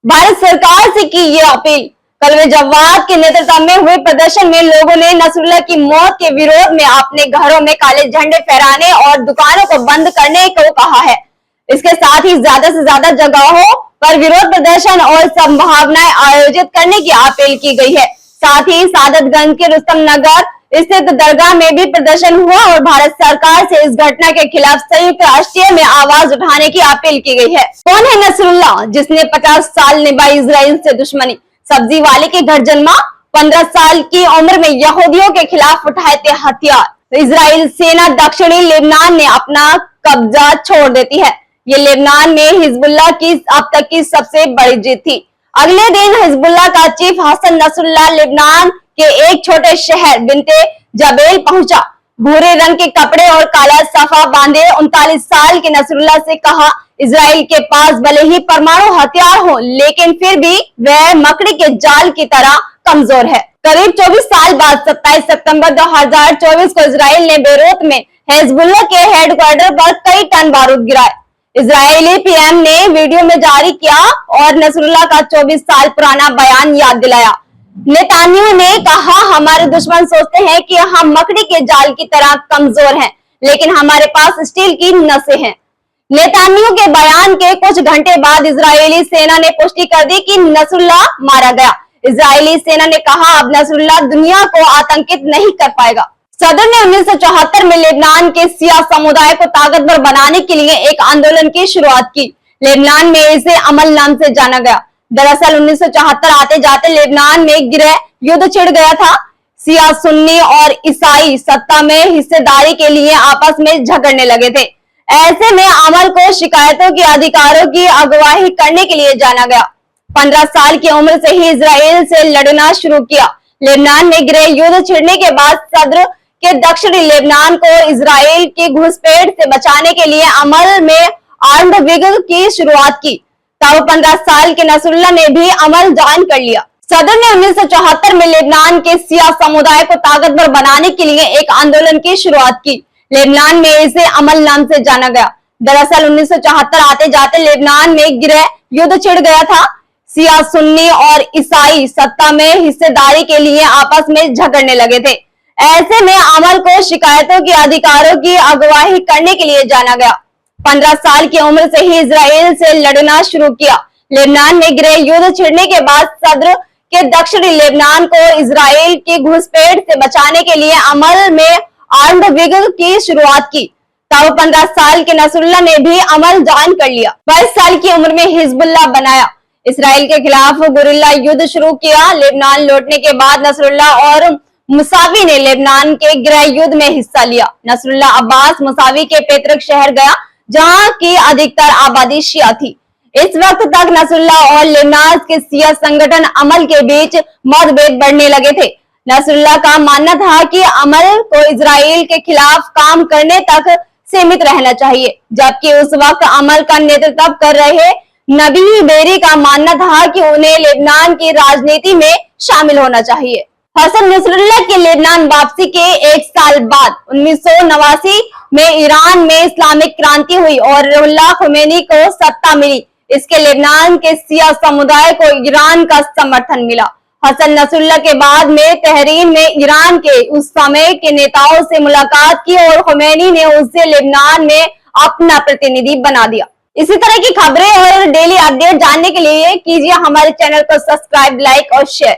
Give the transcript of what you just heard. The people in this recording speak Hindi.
भारत सरकार से की ये अपील। कलवे जवाद के नेतृत्व में हुए प्रदर्शन में लोगों ने नसरुल्लाह की मौत के विरोध में अपने घरों में काले झंडे फहराने और दुकानों को बंद करने को कहा है। इसके साथ ही ज्यादा से ज्यादा जगहों पर विरोध प्रदर्शन और संभावनाएं आयोजित करने की अपील की गई है। साथ ही सादतगंज के रुस्तम नगर स्थित दरगाह में भी प्रदर्शन हुआ और भारत सरकार से इस घटना के खिलाफ संयुक्त राष्ट्र में आवाज उठाने की अपील की गई है। कौन है नसरुल्लाह, जिसने 50 साल निभाई इजराइल से दुश्मनी? सब्जी वाले के घर जन्मा, 15 साल की उम्र में यहूदियों के खिलाफ उठाए थे हथियार। इजराइल सेना दक्षिणी लेबनान ने अपना कब्जा छोड़ देती है। ये लेबनान में हिजबुल्लाह की अब तक की सबसे बड़ी जीत थी। अगले दिन हिजबुल्लाह का चीफ हसन नसरुल्लाह लेबनान के एक छोटे शहर बिन्ते जबेल पहुंचा। भूरे रंग के कपड़े और काला सफा बांधे 39 साल के नसरुल्लाह से कहा, इजराइल के पास भले ही परमाणु हथियार हो, लेकिन फिर भी वह मकड़ी के जाल की तरह कमजोर है। करीब 24 साल बाद 27 सितंबर 2024 को इजराइल ने बेरूत में हिजबुल्लाह के हेडक्वार्टर पर कई टन बारूद गिराए। इजरायली पीएम ने वीडियो में जारी किया और नसरुल्लाह का 24 साल पुराना बयान याद दिलाया। नेतान्याहू ने कहा, हमारे दुश्मन सोचते हैं कि हम मकड़ी के जाल की तरह कमजोर हैं, लेकिन हमारे पास स्टील की नसें हैं। नेतान्याहू के बयान के कुछ घंटे बाद इजरायली सेना ने पुष्टि कर दी कि नसरुल्लाह मारा गया। इजरायली सेना ने कहा, अब नसरुल्लाह दुनिया को आतंकित नहीं कर पाएगा। सदर ने 1974 में लेबनान के सिया समुदाय को ताकतवर बनाने के लिए एक आंदोलन की शुरुआत की। लेबनान में इसे अमल नाम से जाना गया। दरअसल 1974 आते जाते लेबनान में गृह युद्ध छिड़ गया था। सिया, सुन्नी और ईसाई सत्ता में हिस्सेदारी के लिए आपस में झगड़ने लगे थे। ऐसे में अमल को शिकायतों के अधिकारों की अगुवाई करने के लिए जाना गया। 15 साल की उम्र से ही इजराइल से लड़ना शुरू किया। लेबनान में गृह युद्ध छिड़ने के बाद सदर के दक्षिणी लेबनान को इजराइल की घुसपैठ से बचाने के लिए अमल में आर्म्ड विंग की शुरुआत की। तब 15 साल के नसरुल्लाह ने भी अमल ज्वाइन कर लिया। सदर ने 1974 में लेबनान के सिया समुदाय को ताकतवर बनाने के लिए एक आंदोलन की शुरुआत की। लेबनान में इसे अमल नाम से जाना गया। दरअसल 1974 आते जाते लेबनान में गृह युद्ध छिड़ गया था। सिया, सुन्नी और ईसाई सत्ता में हिस्सेदारी के लिए आपस में झगड़ने लगे थे। ऐसे में अमल को शिकायतों के अधिकारों की अगुवाई करने के लिए जाना गया। 15 साल की उम्र से ही इजराइल से लड़ना शुरू किया। लेबनान में गृह युद्ध छिड़ने के बाद सदर के दक्षिणी लेबनान को इजराइल की घुसपैठ से बचाने के लिए अमल में आर्म्ड विंग की शुरुआत की। तब 15 साल के नसरुल्लाह ने भी अमल ज्वाइन कर लिया। 22 साल की उम्र में हिजबुल्लाह बनाया। इसराइल के खिलाफ गुरिल्ला युद्ध शुरू किया। लेबनान लौटने के बाद नसरुल्लाह और मुसावी ने लेबनान के गृह युद्ध में हिस्सा लिया। नसरुल्लाह अब्बास मुसावी के पैतृक शहर गया, जहां की अधिकतर आबादी शिया थी। इस वक्त तक नसरुल्लाह और लेबनान के सिया संगठन अमल के बीच मतभेद बढ़ने लगे थे। नसरुल्लाह का मानना था कि अमल को इजराइल के खिलाफ काम करने तक सीमित रहना चाहिए, जबकि उस वक्त अमल का नेतृत्व कर रहे नबी बेरी का मानना था कि उन्हें लेबनान की राजनीति में शामिल होना चाहिए। हसन नसरुल्लाह की लेबनान वापसी के एक साल बाद 1989 में ईरान में इस्लामिक क्रांति हुई और रुहुल्लाह खुमैनी को सत्ता मिली। इसके लेबनान के सिया समुदाय को ईरान का समर्थन मिला। हसन नसरुल्लाह के बाद में तहरीन ने ईरान के उस समय के नेताओं से मुलाकात की और खुमैनी ने उसे लेबनान में अपना प्रतिनिधि बना दिया। इसी तरह की खबरें और डेली अपडेट जानने के लिए कीजिए हमारे चैनल को सब्सक्राइब, लाइक और शेयर।